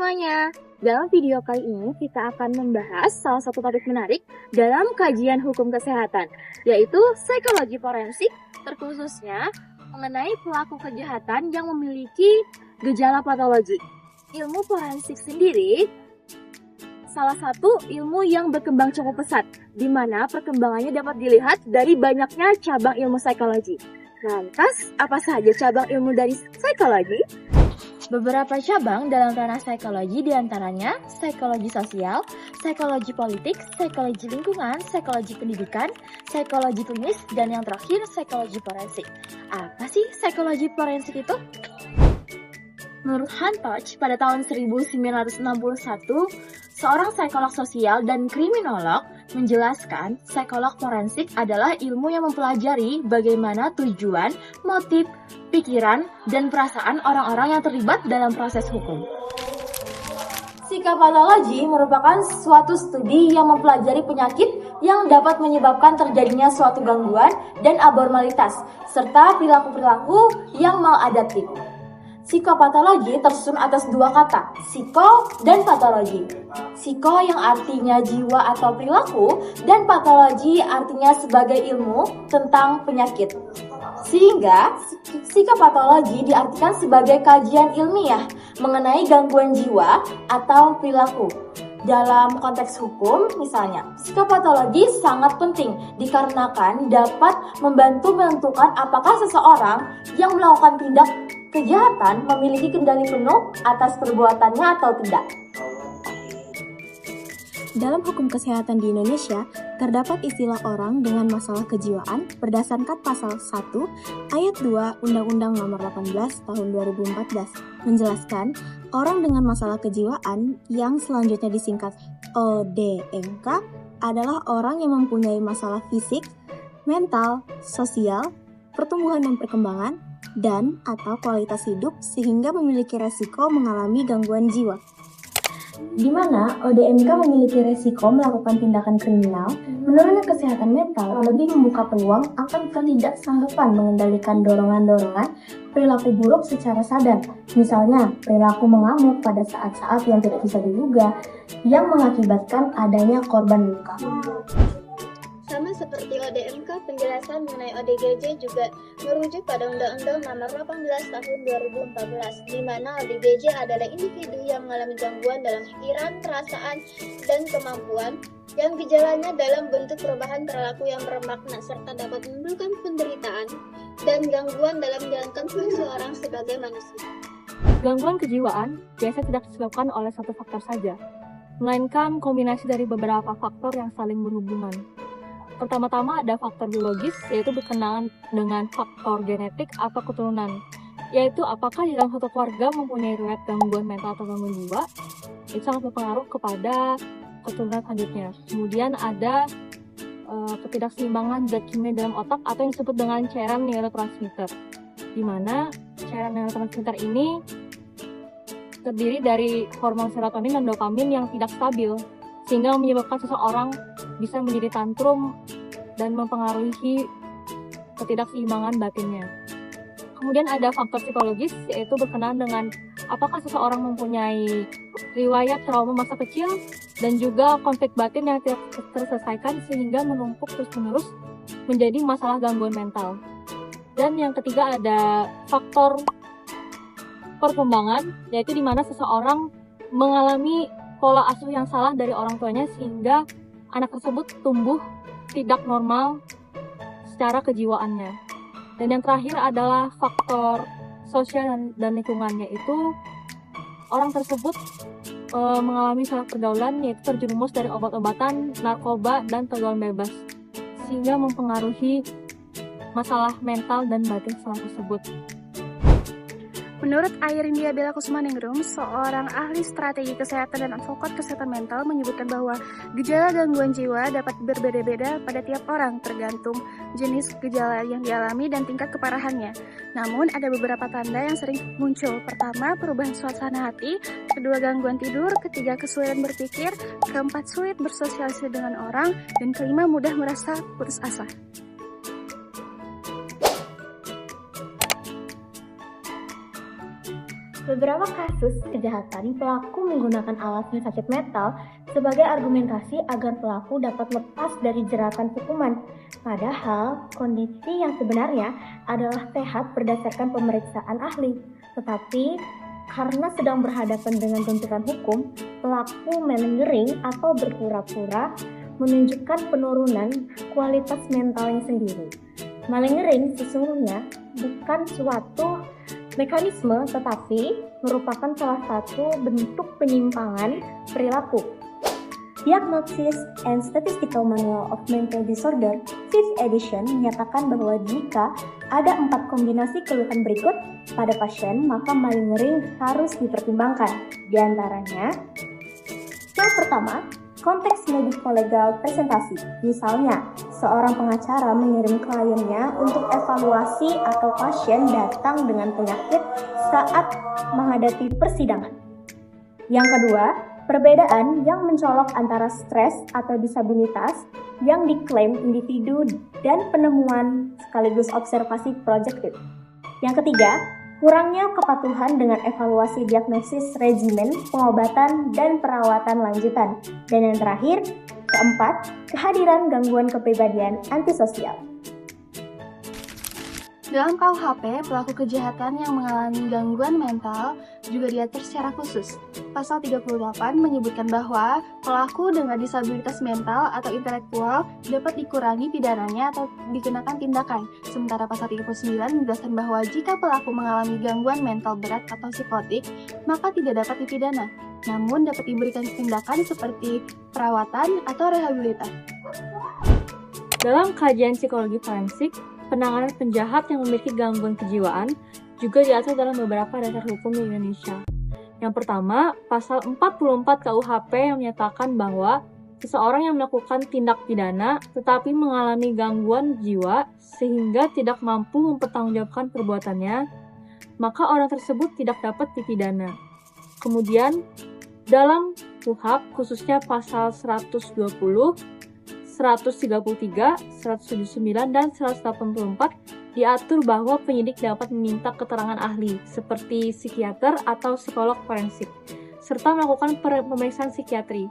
semuanya. Dalam video kali ini kita akan membahas salah satu topik menarik dalam kajian hukum kesehatan, yaitu psikologi forensik, terkhususnya mengenai pelaku kejahatan yang memiliki gejala patologi. Ilmu forensik sendiri salah satu ilmu yang berkembang cukup pesat, di mana perkembangannya dapat dilihat dari banyaknya cabang ilmu psikologi. Lantas, apa saja cabang ilmu dari psikologi? Beberapa cabang dalam ranah psikologi diantaranya psikologi sosial, psikologi politik, psikologi lingkungan, psikologi pendidikan, psikologi klinis, dan yang terakhir psikologi forensik. Apa sih psikologi forensik itu? Menurut Hantoch, pada tahun 1961, seorang psikolog sosial dan kriminolog menjelaskan psikolog forensik adalah ilmu yang mempelajari bagaimana tujuan, motif, pikiran, dan perasaan orang-orang yang terlibat dalam proses hukum. Psikopatologi merupakan suatu studi yang mempelajari penyakit yang dapat menyebabkan terjadinya suatu gangguan dan abnormalitas, serta perilaku-perilaku yang maladaptif. Psikopatologi tersusun atas dua kata, psiko dan patologi. Psiko yang artinya jiwa atau perilaku, dan patologi artinya sebagai ilmu tentang penyakit. Sehingga, psikopatologi diartikan sebagai kajian ilmiah mengenai gangguan jiwa atau perilaku. Dalam konteks hukum, misalnya, psikopatologi sangat penting dikarenakan dapat membantu menentukan apakah seseorang yang melakukan tindak kejahatan memiliki kendali penuh atas perbuatannya atau tidak. Dalam hukum kesehatan di Indonesia, terdapat istilah orang dengan masalah kejiwaan berdasarkan pasal 1 ayat 2 Undang-Undang Nomor 18 Tahun 2014 menjelaskan orang dengan masalah kejiwaan yang selanjutnya disingkat ODMK adalah orang yang mempunyai masalah fisik, mental, sosial, pertumbuhan dan perkembangan, dan atau kualitas hidup sehingga memiliki resiko mengalami gangguan jiwa. Di mana ODMK memiliki resiko melakukan tindakan kriminal, menurunnya kesehatan mental lebih membuka peluang akan ketidaksanggupan mengendalikan dorongan-dorongan perilaku buruk secara sadar. Misalnya, perilaku mengamuk pada saat-saat yang tidak bisa diduga yang mengakibatkan adanya korban luka. Sama seperti ODMK, penjelasan mengenai ODGJ juga merujuk pada Undang-Undang Nomor 18 Tahun 2014, di mana ODGJ adalah individu yang mengalami gangguan dalam pikiran, perasaan, dan kemampuan, yang gejalanya dalam bentuk perubahan perilaku yang bermakna serta dapat menimbulkan penderitaan dan gangguan dalam menjalankan fungsi orang sebagai manusia. Gangguan kejiwaan biasa tidak disebabkan oleh satu faktor saja, melainkan kombinasi dari beberapa faktor yang saling berhubungan. Pertama-tama ada faktor biologis, yaitu berkenaan dengan faktor genetik atau keturunan, yaitu apakah di dalam satu keluarga mempunyai riwayat gangguan mental atau gangguan jiwa, itu sangat berpengaruh kepada keturunan selanjutnya. Kemudian ada ketidakseimbangan zat kimia dalam otak atau yang disebut dengan cairan neurotransmitter, di mana cairan neurotransmitter ini terdiri dari hormon serotonin dan dopamin yang tidak stabil, sehingga menyebabkan seseorang bisa menjadi tantrum dan mempengaruhi ketidakseimbangan batinnya. Kemudian ada faktor psikologis, yaitu berkenaan dengan apakah seseorang mempunyai riwayat trauma masa kecil dan juga konflik batin yang tidak terselesaikan sehingga menumpuk terus-menerus menjadi masalah gangguan mental. Dan yang ketiga ada faktor perkembangan, yaitu di mana seseorang mengalami pola asuh yang salah dari orang tuanya sehingga anak tersebut tumbuh tidak normal secara kejiwaannya. Dan yang terakhir adalah faktor sosial dan lingkungannya, itu orang tersebut mengalami salah pergaulan, yaitu terjerumus dari obat-obatan, narkoba, dan pergaulan bebas, sehingga mempengaruhi masalah mental dan batin seorang tersebut. Menurut Airindya Bella Kusmaningrum, seorang ahli strategi kesehatan dan advokat kesehatan mental, menyebutkan bahwa gejala gangguan jiwa dapat berbeda-beda pada tiap orang tergantung jenis gejala yang dialami dan tingkat keparahannya. Namun ada beberapa tanda yang sering muncul. Pertama, perubahan suasana hati. Kedua, gangguan tidur. Ketiga, kesulitan berpikir. Keempat, sulit bersosialisasi dengan orang. Dan kelima, mudah merasa putus asa. Beberapa kasus kejahatan pelaku menggunakan alasan sakit mental sebagai argumentasi agar pelaku dapat lepas dari jeratan hukuman. Padahal kondisi yang sebenarnya adalah sehat berdasarkan pemeriksaan ahli. Tetapi karena sedang berhadapan dengan tuntutan hukum, pelaku melengering atau berpura-pura menunjukkan penurunan kualitas mentalnya sendiri. Malengering sesungguhnya bukan suatu mekanisme, tetapi merupakan salah satu bentuk penyimpangan perilaku. Diagnosis and Statistical Manual of Mental Disorder, 5th edition, menyatakan bahwa jika ada 4 kombinasi keluhan berikut pada pasien, maka malingering harus dipertimbangkan. Di antaranya, yang pertama, konteks mediko-legal presentasi. Misalnya, seorang pengacara mengirim kliennya untuk evaluasi atau pasien datang dengan penyakit saat menghadapi persidangan. Yang kedua, perbedaan yang mencolok antara stres atau disabilitas yang diklaim individu dan penemuan sekaligus observasi proyektif. Yang ketiga, kurangnya kepatuhan dengan evaluasi diagnosis regimen, pengobatan, dan perawatan lanjutan. Dan yang terakhir, keempat, kehadiran gangguan kepribadian antisosial. Dalam KUHP, pelaku kejahatan yang mengalami gangguan mental juga diatur secara khusus. Pasal 38 menyebutkan bahwa pelaku dengan disabilitas mental atau intelektual dapat dikurangi pidananya atau dikenakan tindakan. Sementara pasal 39 menjelaskan bahwa jika pelaku mengalami gangguan mental berat atau psikotik, maka tidak dapat dipidana, namun dapat diberikan tindakan seperti perawatan atau rehabilitasi. Dalam kajian psikologi forensik, penanganan penjahat yang memiliki gangguan kejiwaan juga diatur dalam beberapa dasar hukum di Indonesia. Yang pertama, pasal 44 KUHP yang menyatakan bahwa seseorang yang melakukan tindak pidana tetapi mengalami gangguan jiwa sehingga tidak mampu mempertanggungjawabkan perbuatannya, maka orang tersebut tidak dapat dipidana. Kemudian, dalam KUHP, khususnya pasal 120, 133, 179, dan 184 diatur bahwa penyidik dapat meminta keterangan ahli seperti psikiater atau psikolog forensik serta melakukan pemeriksaan psikiatri.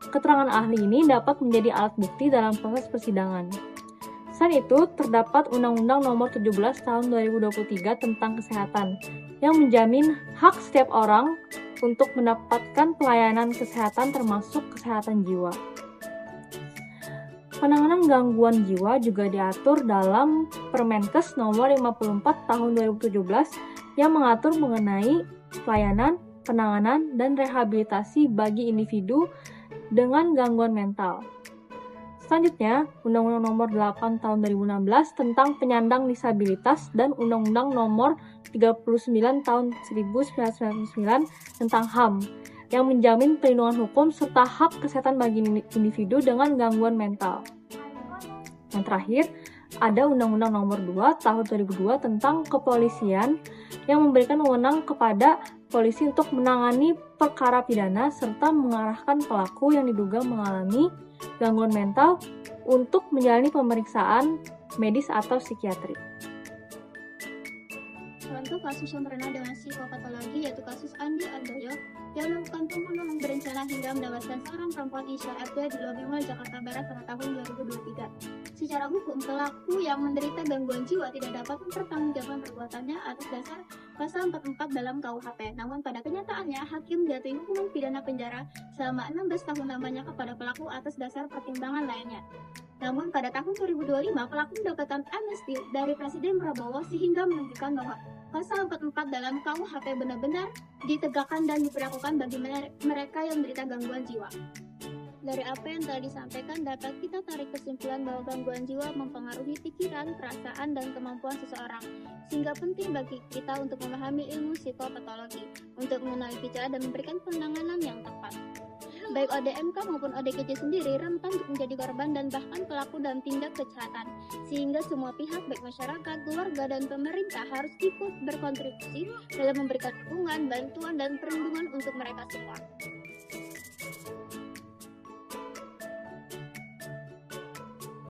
Keterangan ahli ini dapat menjadi alat bukti dalam proses persidangan. Selain itu, terdapat Undang-Undang Nomor 17 Tahun 2023 tentang kesehatan yang menjamin hak setiap orang untuk mendapatkan pelayanan kesehatan termasuk kesehatan jiwa. Penanganan gangguan jiwa juga diatur dalam Permenkes Nomor 54 Tahun 2017 yang mengatur mengenai pelayanan, penanganan, dan rehabilitasi bagi individu dengan gangguan mental. Selanjutnya, Undang-Undang Nomor 8 Tahun 2016 tentang penyandang disabilitas dan Undang-Undang Nomor 39 Tahun 1999 tentang HAM yang menjamin perlindungan hukum serta hak kesehatan bagi individu dengan gangguan mental. Yang terakhir, ada Undang-Undang Nomor 2 Tahun 2002 tentang kepolisian yang memberikan wewenang kepada polisi untuk menangani perkara pidana serta mengarahkan pelaku yang diduga mengalami gangguan mental untuk menjalani pemeriksaan medis atau psikiatri. Contoh kasus yang pernah dengan psikopatologi yaitu kasus Andi Ardoyo yang melakukan pembunuhan berencana hingga menewaskan seorang perempuan Isya RT di Lobi Mall Jakarta Barat pada tahun 2023. Secara hukum, pelaku yang menderita gangguan jiwa tidak dapat mempertanggungjawabkan perbuatannya atas dasar pasal 44 dalam KUHP. Namun pada kenyataannya, hakim menjatuhi hukuman pidana penjara selama 16 tahun lamanya kepada pelaku atas dasar pertimbangan lainnya. Namun pada tahun 2025, pelaku mendapatkan amnesti dari Presiden Prabowo sehingga menunjukkan bahwa pasal 44 dalam KUHP benar-benar ditegakkan dan diberlakukan bagi mereka yang menderita gangguan jiwa. Dari apa yang telah disampaikan, dapat kita tarik kesimpulan bahwa gangguan jiwa mempengaruhi pikiran, perasaan, dan kemampuan seseorang, sehingga penting bagi kita untuk memahami ilmu psikopatologi, untuk mengenali gejala dan memberikan penanganan yang tepat. Baik ODMK maupun ODGJ sendiri rentan untuk menjadi korban dan bahkan pelaku dalam tindak kejahatan, sehingga semua pihak baik masyarakat, keluarga, dan pemerintah harus ikut berkontribusi dalam memberikan dukungan, bantuan, dan perlindungan untuk mereka semua.